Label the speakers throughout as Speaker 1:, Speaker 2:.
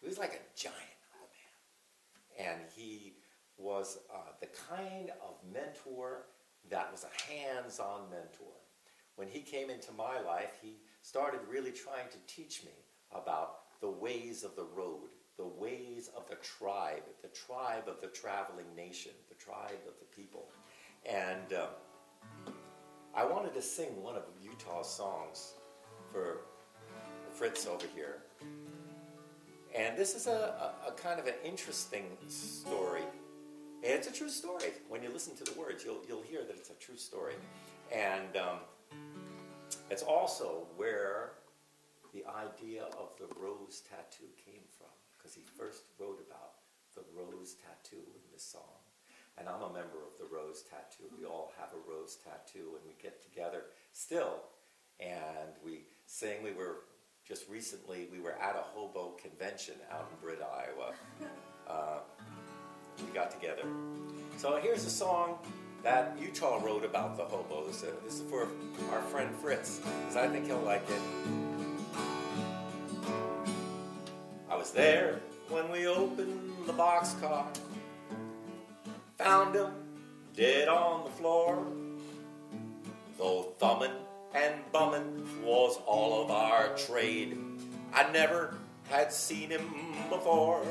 Speaker 1: He was like a giant of a man. And he was the kind of mentor that was a hands-on mentor. When he came into my life, he started really trying to teach me about the ways of the road, the ways of the tribe of the traveling nation, the tribe of the people. And I wanted to sing one of Utah's songs for Fritz over here. And this is a kind of an interesting story. And it's a true story. When you listen to the words, you'll hear that it's a true story. And it's also where the idea of the rose tattoo came from, because he first wrote about the rose tattoo in this song. And I'm a member of the rose tattoo. We all have a rose tattoo, and we get together still, and we sing. We were at a Hobo Convention out in Britt, Iowa. We got together. So here's a song that Utah wrote about the hobos. This is for our friend Fritz, because I think he'll like it. I was there when we opened the boxcar, found him dead on the floor. Though thumbing and bumming was all of our trade, I never had seen him before.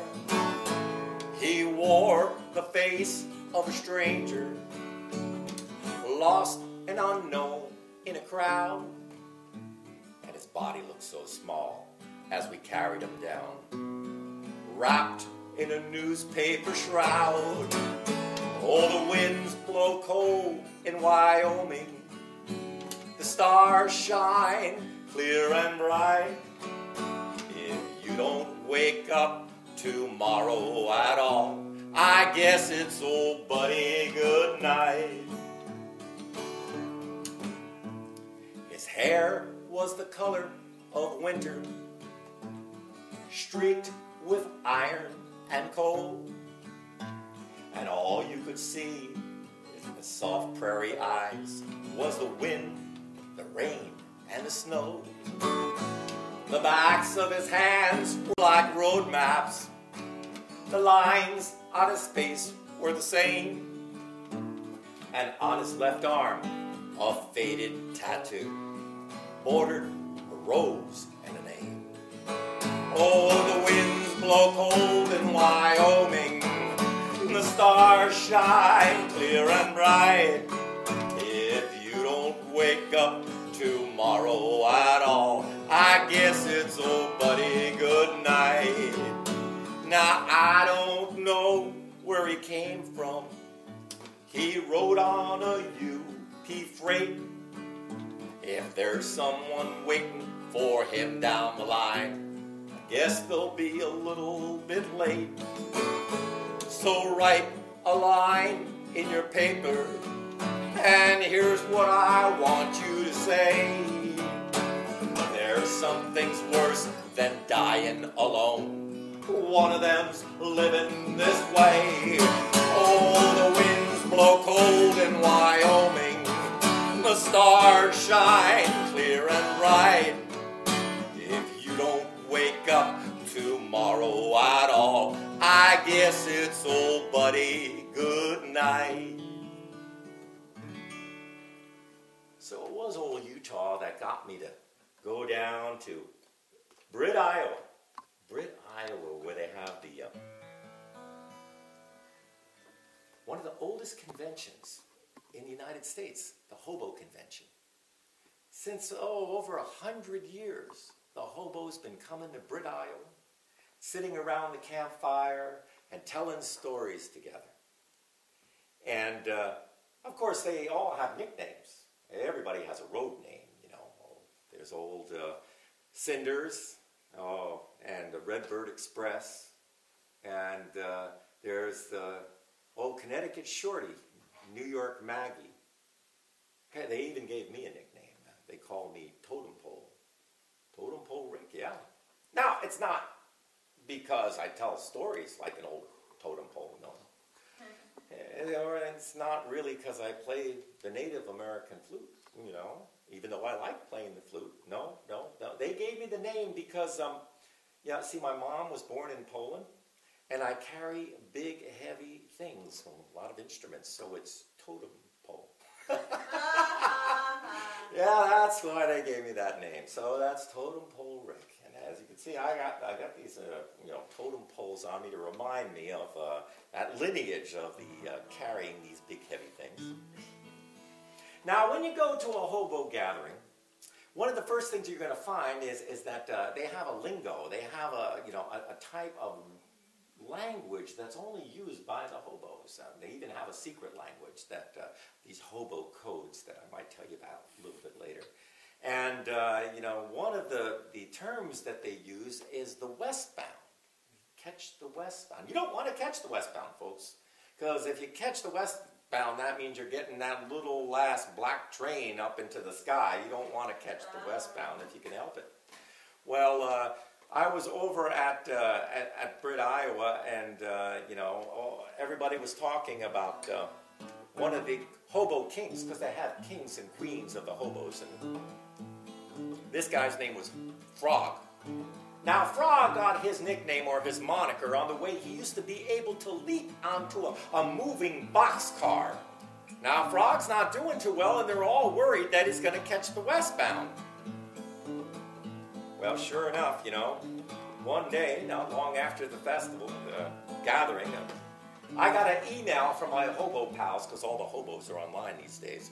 Speaker 1: He wore the face of a stranger, lost and unknown in a crowd, and his body looked so small as we carried him down, wrapped in a newspaper shroud. Oh, the winds blow cold in Wyoming, the stars shine clear and bright. If you don't wake up tomorrow at all, I guess it's old buddy good night. His hair was the color of winter, streaked with iron and coal, and all you could see in his soft prairie eyes was the wind, the rain, and the snow. The backs of his hands were like road maps. The lines on his face were the same. And on his left arm, a faded tattoo, bordered a rose and a name. Oh, the winds blow cold in Wyoming, the stars shine clear and bright. If you don't wake up tomorrow at all, I guess it's old buddy good night. Now I don't know where he came from. He rode on a UP freight. If there's someone waiting for him down the line, I guess they'll be a little bit late. So write a line in your paper, and here's what I want you to say. There's some things worse than dying alone. One of them's living this way. Oh, the winds blow cold in Wyoming, the stars shine clear and bright. If you don't wake up tomorrow at all, I guess it's old buddy good night. So it was old Utah that got me to go down to Britt, Iowa. Britt, Iowa, where they have the one of the oldest conventions in the United States, the Hobo Convention. Since, over 100 years, the hobo's been coming to Britt, Iowa, sitting around the campfire and telling stories together. And, of course, they all have nicknames. Everybody has a road name, you know. There's old Cinders, and the Redbird Express, and there's the old Connecticut Shorty, New York Maggie. Hey, they even gave me a nickname. They call me Totem Pole. Totem Pole Rick, yeah. Now, it's not because I tell stories like an old totem pole, no. Or it's not really because I play the Native American flute, you know, even though I like playing the flute. No. They gave me the name because, Yeah, see, my mom was born in Poland, and I carry big, heavy things, a lot of instruments, so it's totem pole. Yeah, that's why they gave me that name. So that's Totem Pole Rick. And as you can see, I got these totem poles on me to remind me of that lineage of the carrying these big, heavy things. Now, when you go to a hobo gathering, one of the first things you're going to find is that they have a lingo. They have a type of language that's only used by the hobos. They even have a secret language that these hobo codes that I might tell you about a little bit later. And one of the terms that they use is the westbound. Catch the westbound. You don't want to catch the westbound, folks, because if you catch the westbound, that means you're getting that little last black train up into the sky. You don't want to catch the westbound if you can help it. Well, I was over at Britt, Iowa, and everybody was talking about one of the hobo kings, because they have kings and queens of the hobos, and this guy's name was Frog. Now, Frog got his nickname or his moniker on the way he used to be able to leap onto a moving boxcar. Now, Frog's not doing too well, and they're all worried that he's going to catch the westbound. Well, sure enough, one day, not long after the festival, the gathering, I got an email from my hobo pals, because all the hobos are online these days.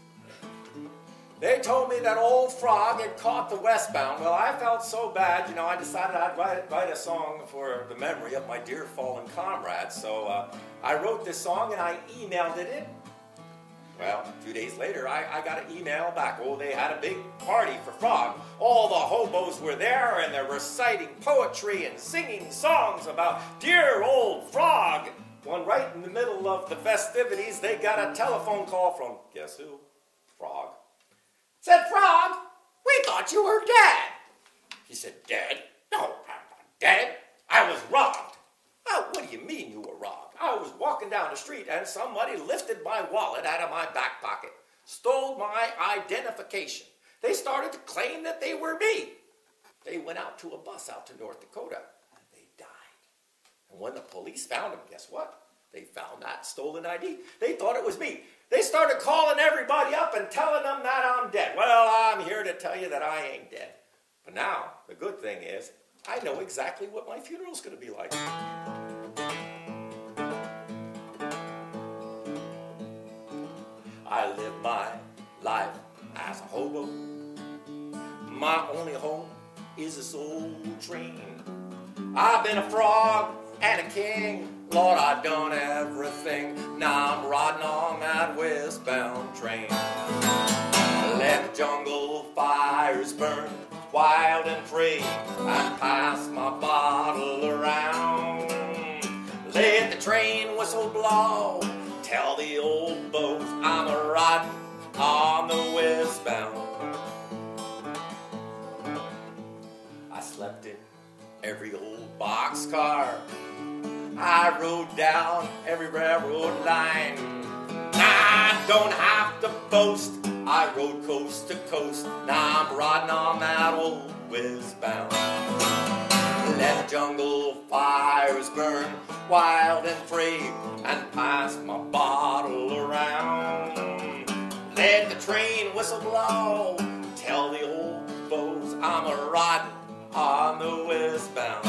Speaker 1: They told me that old Frog had caught the westbound. Well, I felt so bad, I decided I'd write a song for the memory of my dear fallen comrades. So I wrote this song and I emailed it in. Well, 2 days later, I got an email back. Oh, they had a big party for Frog. All the hobos were there, and they're reciting poetry and singing songs about dear old Frog. When right in the middle of the festivities, they got a telephone call from, guess who? Frog. Said, Frog, we thought you were dead. He said, dead? No, I'm not dead. I was robbed. Oh, what do you mean you were robbed? I was walking down the street and somebody lifted my wallet out of my back pocket, stole my identification. They started to claim that they were me. They went out to a bus out to North Dakota and they died. And when the police found them, guess what? They found that stolen ID. They thought it was me. They started calling everybody up and telling them that I'm dead. Well, I'm here to tell you that I ain't dead. But now, the good thing is, I know exactly what my funeral's going to be like. I live my life as a hobo. My only home is this old train. I've been a frog and a king. Lord, I've done everything. Now I'm riding on that westbound train. Let the jungle fires burn wild and free, and pass my bottle around. Let the train whistle blow, tell the old boat I'm a riding on the westbound. I slept in every old boxcar. I rode down every railroad line. I don't have to boast, I rode coast to coast. Now I'm riding on that old westbound. Let jungle fires burn wild and free, and pass my bottle around. Let the train whistle blow, tell the old folks I'm a riding on the westbound.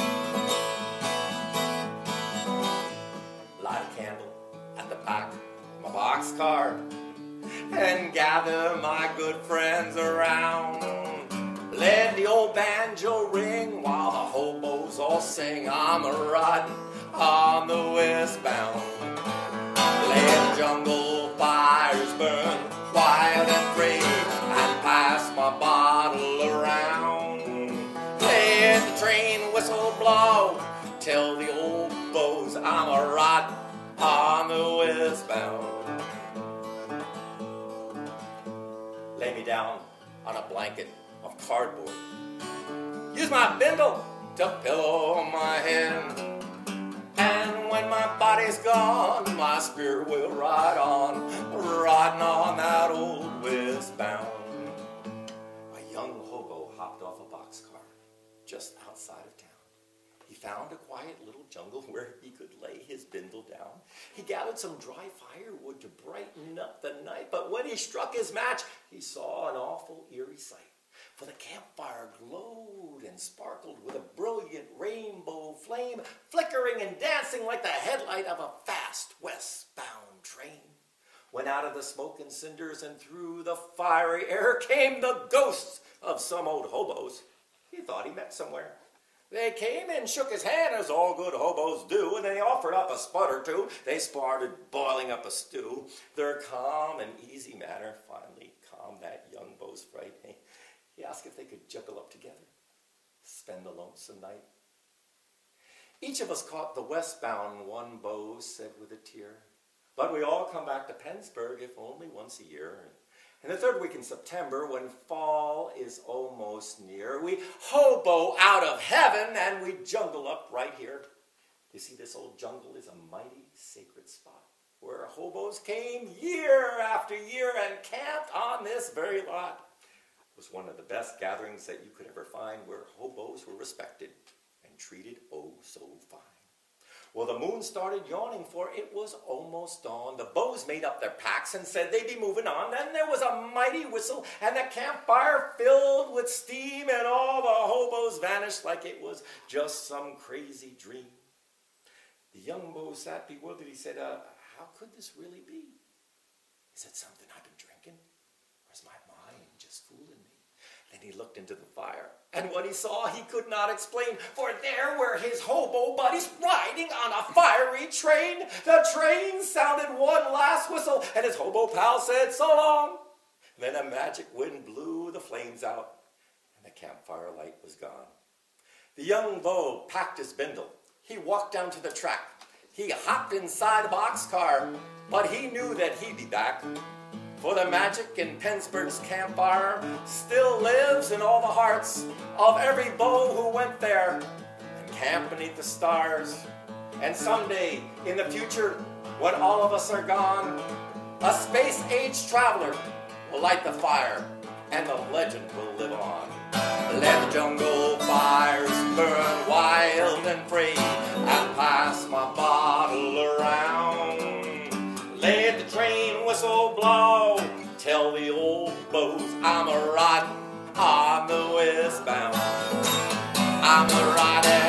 Speaker 1: Light a candle at the back of my boxcar and gather my good friends around. Let the old banjo ring while the hobos all sing. I'm a riding on the westbound. Let jungle fires burn wild and free, and pass my bottle around. Let the train whistle blow, tell the old bows I'm a riding on the westbound. Lay me down on a blanket of cardboard. Use my bindle to pillow my head. And when my body's gone, my spirit will ride on, riding on that old westbound. A young hobo hopped off a boxcar just outside of town. He found a quiet little jungle where he could lay his bindle down. He gathered some dry firewood to brighten up the night, but when he struck his match, he saw an awful eerie sight. For the campfire glowed and sparkled with a brilliant rainbow flame, flickering and dancing like the headlight of a fast westbound train. When out of the smoke and cinders and through the fiery air came the ghosts of some old hobos he thought he met somewhere. They came and shook his hand, as all good hobos do, and they offered up a spud or two. They started boiling up a stew. Their calm and easy manner finally calmed that young beau's fright. He asked if they could juggle up together, spend the lonesome night. Each of us caught the westbound, one beau said with a tear. But we all come back to Pennsburg, if only once a year. And the third week in September, when fall is almost near, we hobo out of heaven and we jungle up right here. You see, this old jungle is a mighty sacred spot where hobos came year after year and camped on this very lot. It was one of the best gatherings that you could ever find, where hobos were respected and treated oh so fine. Well, the moon started yawning, for it was almost dawn. The beaus made up their packs and said they'd be moving on. Then there was a mighty whistle, and the campfire filled with steam, and all the hobos vanished like it was just some crazy dream. The young beau sat bewildered. He said, how could this really be? Is it something I've been drinking? Or is my mind just fooling me? Then he looked into the fire, and what he saw he could not explain, for there were his hobo buddies riding on a fiery train. The train sounded one last whistle, and his hobo pal said, so long. Then a magic wind blew the flames out, and the campfire light was gone. The young beau packed his bindle. He walked down to the track. He hopped inside a boxcar, but he knew that he'd be back. For the magic in Pennsburg's campfire still lives in all the hearts of every beau who went there and camped beneath the stars. And someday in the future, when all of us are gone, a space-age traveler will light the fire and the legend will live on. Let the jungle fires burn wild and free, and pass my bottle around. Let the train whistle blow, tell the old beaus I'm a riding on the westbound. I'm a riding